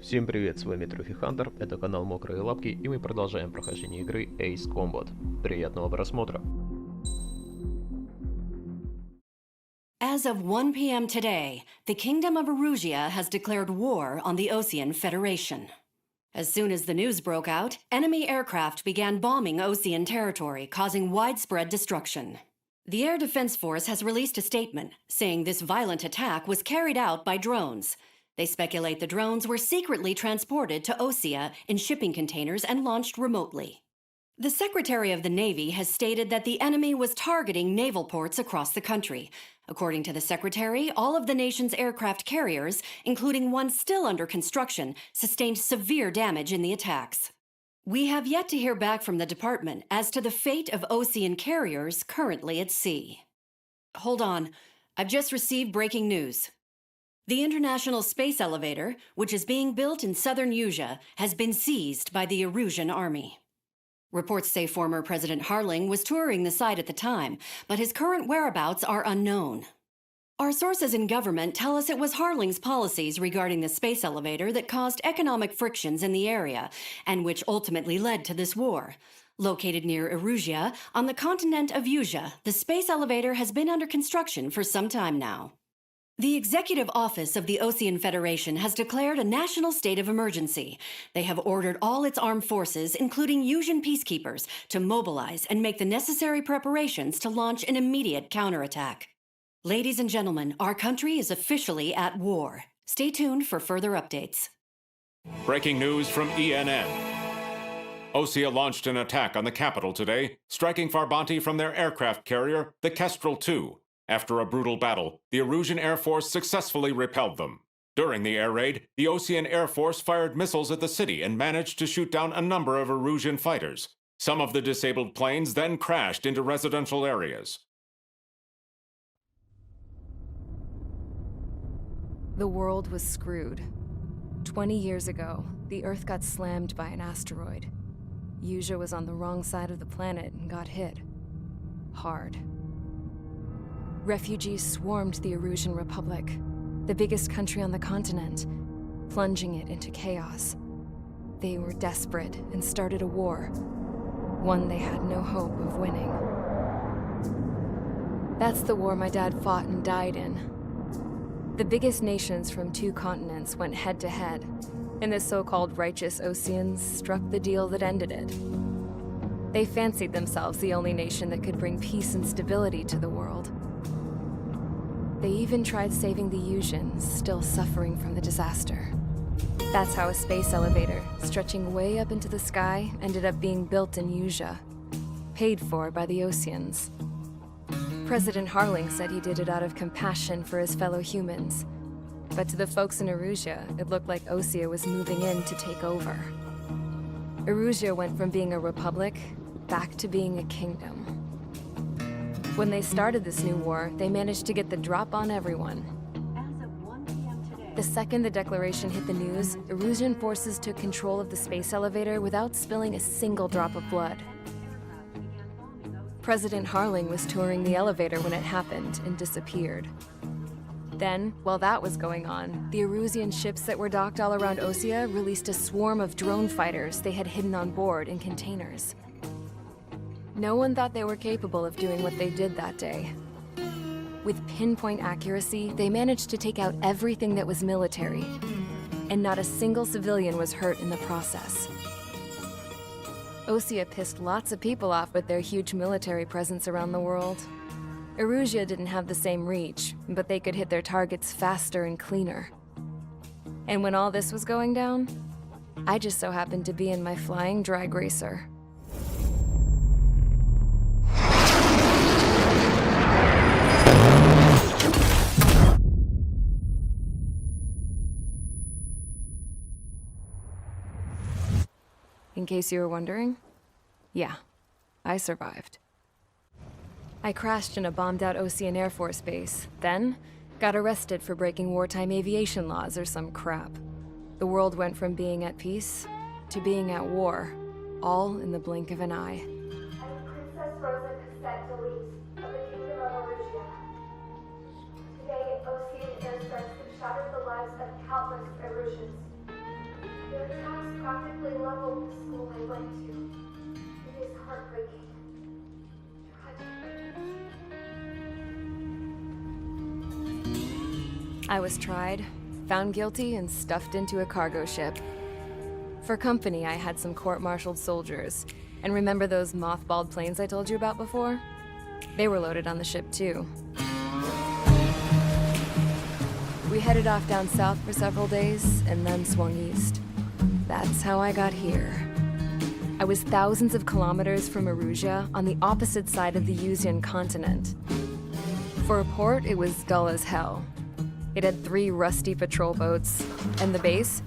Всем привет, с вами Трофи Хантер, это канал Мокрые Лапки, и мы продолжаем прохождение игры Ace Combat. Приятного просмотра. As of 1 p.m. today, the Kingdom of Erusia has declared war on the Osean Federation. As soon as the news broke out, enemy aircraft began bombing Osean territory, causing widespread destruction. The Air Defense Force has released a statement saying this violent attack was carried out by drones. They speculate the drones were secretly transported to Osea in shipping containers and launched remotely. The Secretary of the Navy has stated that the enemy was targeting naval ports across the country. According to the Secretary, all of the nation's aircraft carriers, including one still under construction, sustained severe damage in the attacks. We have yet to hear back from the department as to the fate of Osean carriers currently at sea. Hold on, I've just received breaking news. The International Space Elevator, which is being built in southern Erusia, has been seized by the Erusian army. Reports say former President Harling was touring the site at the time, but his current whereabouts are unknown. Our sources in government tell us it was Harling's policies regarding the space elevator that caused economic frictions in the area, and which ultimately led to this war. Located near Erusia, on the continent of Erusia, the space elevator has been under construction for some time now. The Executive Office of the Osean Federation has declared a national state of emergency. They have ordered all its armed forces, including Erusian peacekeepers, to mobilize and make the necessary preparations to launch an immediate counterattack. Ladies and gentlemen, our country is officially at war. Stay tuned for further updates. Breaking news from ENN. Osea launched an attack on the capital today, striking Farbanti from their aircraft carrier, the Kestrel II. After a brutal battle, the Erusian Air Force successfully repelled them. During the air raid, the Osean Air Force fired missiles at the city and managed to shoot down a number of Erusian fighters. Some of the disabled planes then crashed into residential areas. The world was screwed. 20 years ago, the Earth got slammed by an asteroid. Erusia was on the wrong side of the planet and got hit. Hard. Refugees swarmed the Erusian Republic, the biggest country on the continent, plunging it into chaos. They were desperate and started a war, one they had no hope of winning. That's the war my dad fought and died in. The biggest nations from two continents went head-to-head, and the so-called righteous Oseans struck the deal that ended it. They fancied themselves the only nation that could bring peace and stability to the world. They even tried saving the Erusians, still suffering from the disaster. That's how a space elevator, stretching way up into the sky, ended up being built in Erusia, paid for by the Oseans. President Harling said he did it out of compassion for his fellow humans. But to the folks in Erusia, it looked like Osea was moving in to take over. Erusia went from being a republic back to being a kingdom. When they started this new war, they managed to get the drop on everyone. The second the declaration hit the news, Erusian forces took control of the space elevator without spilling a single drop of blood. President Harling was touring the elevator when it happened and disappeared. Then, while that was going on, the Erusian ships that were docked all around Osea released a swarm of drone fighters they had hidden on board in containers. No one thought they were capable of doing what they did that day. With pinpoint accuracy, they managed to take out everything that was military, and not a single civilian was hurt in the process. Osea pissed lots of people off with their huge military presence around the world. Erusia didn't have the same reach, but they could hit their targets faster and cleaner. And when all this was going down, I just so happened to be in my flying drag racer. In case you were wondering, yeah, I survived. I crashed in a bombed-out Osean Air Force base, then got arrested for breaking wartime aviation laws or some crap. The world went from being at peace to being at war, all in the blink of an eye. I'm Princess Rosa Cassette Delete of the Kingdom of Erusia. Today, Osean airstrikes have shattered the lives of countless Erusians. know the school I went to. It is heartbreaking. Tragic. I was tried, found guilty, and stuffed into a cargo ship. For company, I had some court-martialed soldiers. And remember those mothballed planes I told you about before? They were loaded on the ship, too. We headed off down south for several days, and then swung east. That's how I got here. I was thousands of kilometers from Erusia, on the opposite side of the Yuzian continent. For a port, it was dull as hell. It had 3 rusty patrol boats, and the base?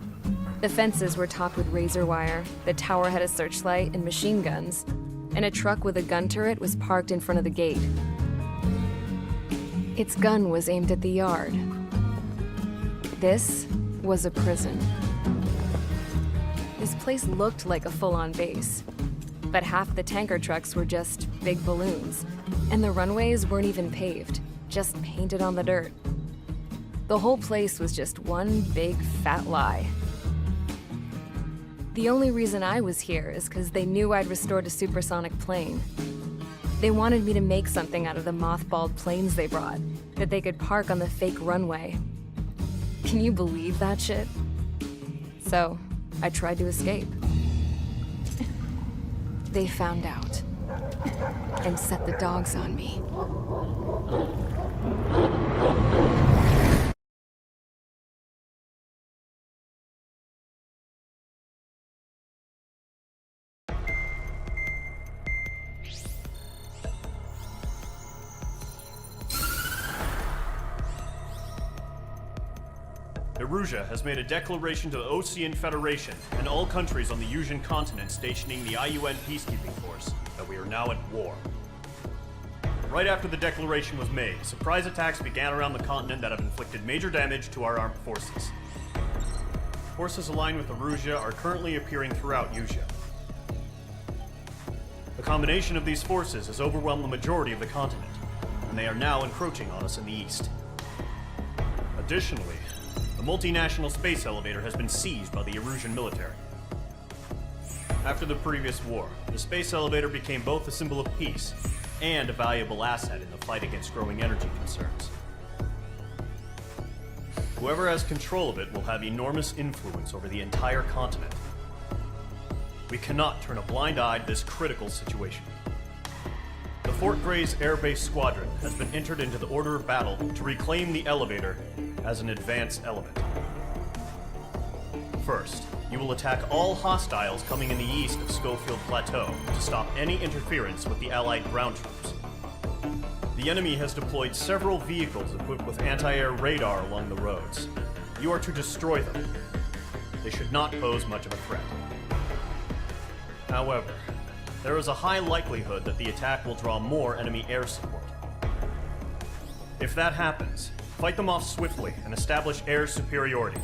The fences were topped with razor wire, the tower had a searchlight and machine guns, and a truck with a gun turret was parked in front of the gate. Its gun was aimed at the yard. This was a prison. This place looked like a full-on base, but half the tanker trucks were just big balloons, and the runways weren't even paved, just painted on the dirt. The whole place was just one big fat lie. The only reason I was here is because they knew I'd restored a supersonic plane. They wanted me to make something out of the mothballed planes they brought, that they could park on the fake runway. Can you believe that shit? So, I tried to escape. They found out, and set the dogs on me. Erusia has made a declaration to the Ocean Federation and all countries on the Yuzian continent stationing the IUN peacekeeping force that we are now at war. Right after the declaration was made, surprise attacks began around the continent that have inflicted major damage to our armed forces. Forces aligned with Erusia are currently appearing throughout Yusia. The combination of these forces has overwhelmed the majority of the continent, and they are now encroaching on us in the east. Additionally, the multinational space elevator has been seized by the Erusian military. After the previous war, the space elevator became both a symbol of peace and a valuable asset in the fight against growing energy concerns. Whoever has control of it will have enormous influence over the entire continent. We cannot turn a blind eye to this critical situation. The Fort Gray's Air Base Squadron has been entered into the order of battle to reclaim the elevator as an advance element. First, you will attack all hostiles coming in the east of Schofield Plateau to stop any interference with the Allied ground troops. The enemy has deployed several vehicles equipped with anti-air radar along the roads. You are to destroy them. They should not pose much of a threat. However, there is a high likelihood that the attack will draw more enemy air support. If that happens, fight them off swiftly and establish air superiority.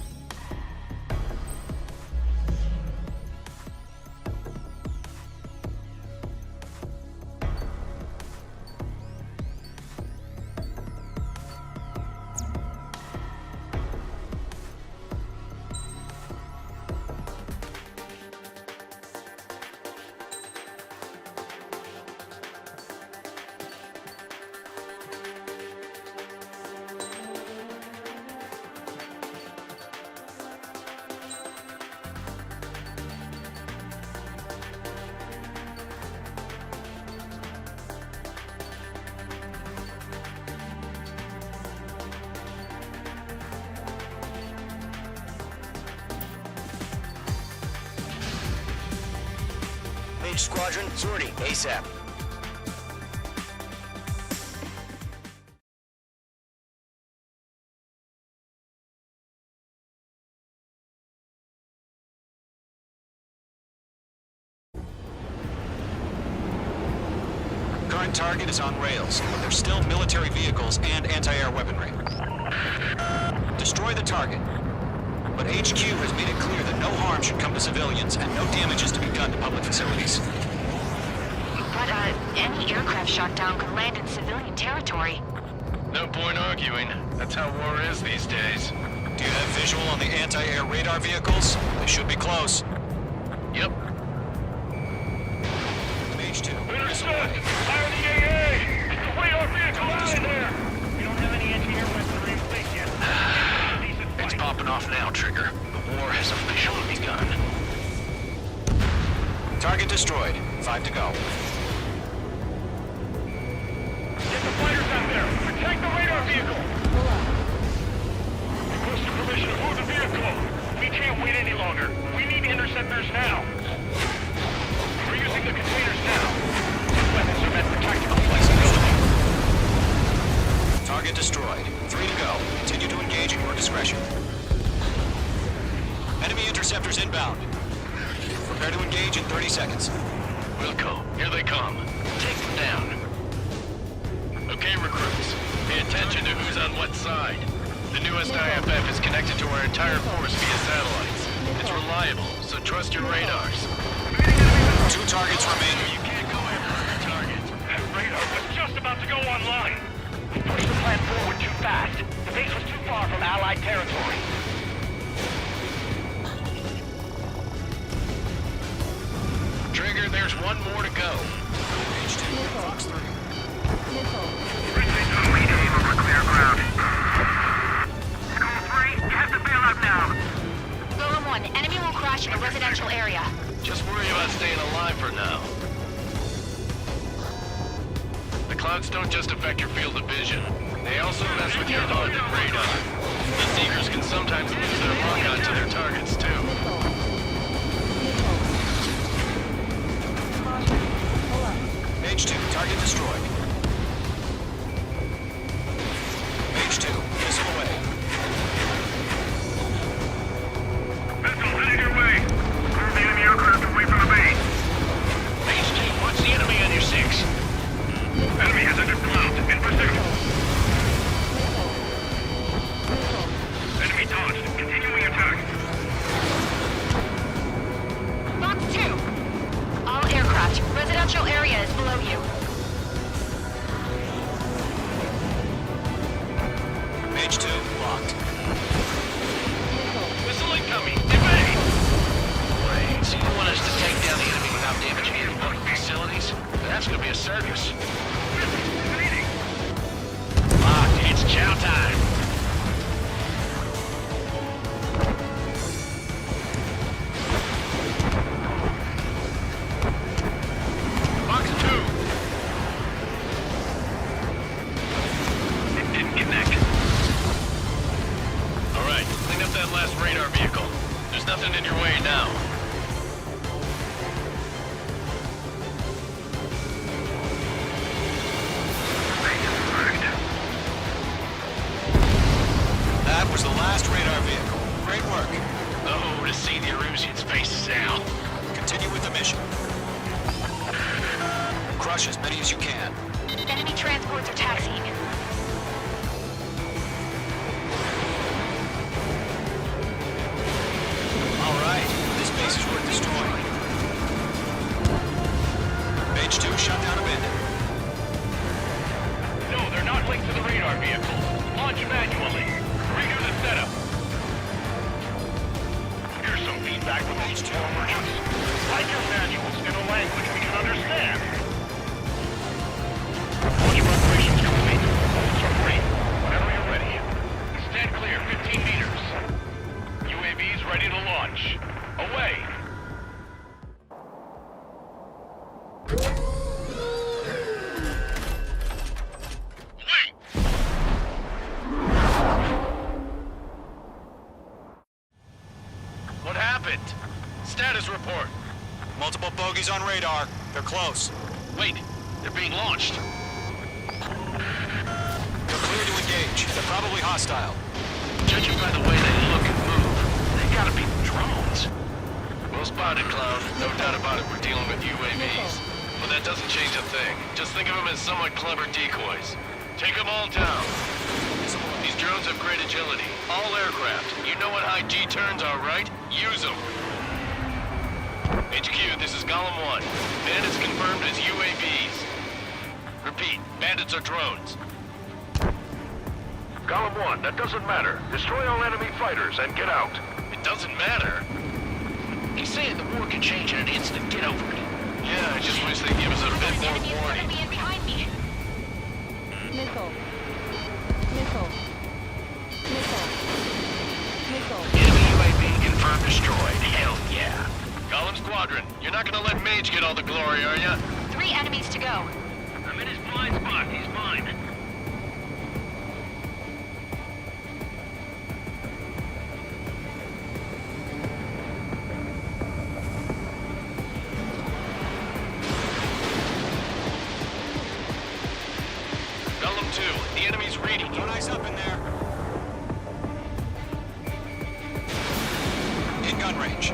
Squadron, sortie, ASAP. Current target is on rails, but there's still military vehicles and anti-air weaponry. Destroy the target. But HQ has made it clear that no harm should come to civilians and no damage is to be done to public facilities. But, any aircraft shot down could land in civilian territory. No point arguing. That's how war is these days. Do you have visual on the anti-air radar vehicles? They should be close. Yep. Mage 2. Understood! Fire the AA! Get the radar vehicle out of there! We don't have any engineer weaponry in place yet. It's popping off now, Trigger. The war has officially begun. Target destroyed. 5 to go. Get the fighters out there! Protect the radar vehicle! Request permission to move the vehicle! We can't wait any longer. We need interceptors now. We're using the containers now. These weapons are meant for tactical flexibility. Target destroyed. 3 to go. Continue to engage at your discretion. Enemy interceptors inbound. Prepare to engage in 30 seconds. Wilco, here they come. Take them down. Okay, recruits. Pay attention to who's on what side. The newest IFF is connected to our entire force via satellites. It's reliable, so trust your radars. 2 targets remain. You can't go after the target. That radar was just about to go online. We pushed the plan forward too fast. The base was too far from Allied territory. Trigger, there's one more to go. Mage 2. Fox 3. Golem 1, enemy will crash in a residential area. Just worry about staying alive for now. The clouds don't just affect your field of vision. They also mess with your HUD and radar. The Seekers can sometimes lose their lock on to their targets, too. Mage 2. Target destroyed. Mage 2. Missile away. Missile headed your way. Clear the enemy aircraft away from the base. Mage 2, watch the enemy on your 6. Enemy has entered cloud. In pursuit. Enemy dodged. Continuing attack. Fox 2. All aircraft. Residential area is below you. Mage 2. Locked. Missile incoming! Evade! Wait, so you want us to take down the enemy without damaging any important facilities? That's gonna be a circus. Locked, it's chow time! Fox 2! It didn't connect. Alright, clean up that last radar vehicle. There's nothing in your way now. That was the last radar vehicle. Great work. Oh, to see the Erusians' faces now. Continue with the mission. Crush as many as you can. Enemy transports are taxiing. All right. This base is worth destroying. Mage 2 shut down a bandit. No, they're not linked to the radar vehicle. Launch manually. Redo the setup. Here's some feedback from these two merchants. Write your manuals in a language we can understand. Launch preparations complete. Bolts are free. Whenever you're ready. Stand clear, 15 meters. UAVs ready to launch. Away. What happened? Status report. Multiple bogies on radar. They're close. Wait, they're being launched. They're clear to engage. They're probably hostile. Judging by the way they look and move, they gotta be drones. Well spotted, Clown. No doubt about it, we're dealing with UAVs. But that doesn't change a thing. Just think of them as somewhat clever decoys. Take them all down. These drones have great agility. All aircraft. You know what high G turns are, right? Use them. HQ, this is Golem 1. Bandits confirmed as UAVs. Repeat, bandits are drones. Golem 1, that doesn't matter. Destroy all enemy fighters and get out. It doesn't matter. He's saying the war can change in an instant. Get over it. Yeah, I just wish they'd give us a bit more Enemy is warning. coming in behind me. Missile. Missile. Missile. Missile. Enemy UAV confirmed destroyed. Hell yeah. Column Squadron, you're not gonna let Mage get all the glory, are ya? 3 enemies to go. I'm in his blind spot. He's mine. Column 2, the enemy's reading you. Eyes up in there. In gun range.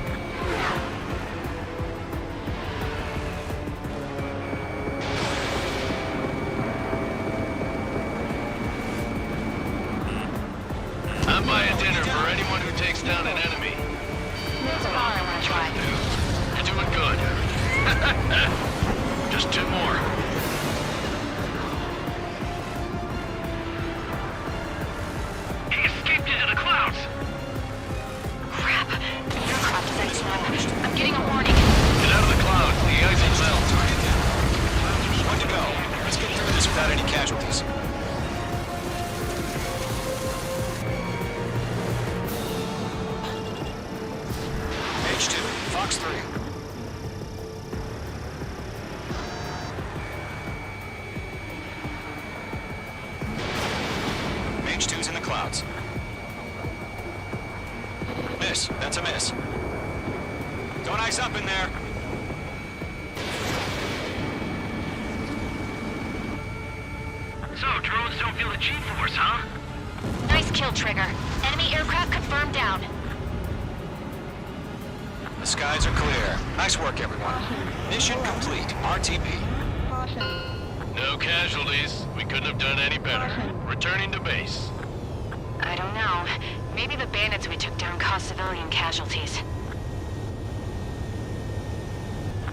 I'm buying dinner for anyone who takes down an enemy. That's all I want to try. You're doing good. Just 2 more. He escaped into the clouds. Crap. The aircraft is at snow. I'm getting a warning. Get out of the clouds. The ice will melt. One to go. Let's get through this without any casualties. H2, Fox 3. H2's in the clouds. Miss. That's a miss. Don't ice up in there. So, drones don't feel the G-force, huh? Nice kill, Trigger. Enemy aircraft confirmed down. The skies are clear. Nice work, everyone. Mission complete. RTB. No casualties. We couldn't have done any better. Returning to base. I don't know. Maybe the bandits we took down caused civilian casualties.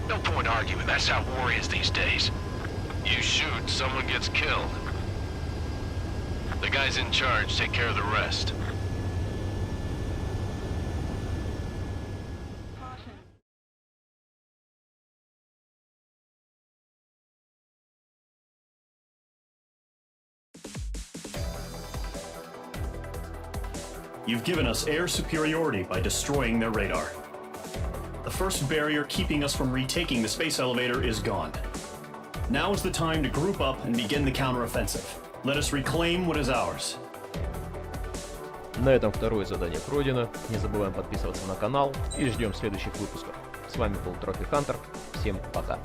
No point arguing. That's how war is these days. You shoot, someone gets killed. The guys in charge take care of the rest. You've given us air superiority by destroying their radar. The first barrier keeping us from retaking the space elevator is gone. Now is the time to group up and begin the counteroffensive. Let us reclaim what is ours. На этом второе задание пройдено. Не забываем подписываться на канал и ждем следующих выпусков. С вами был Трофи Хантер. Всем пока.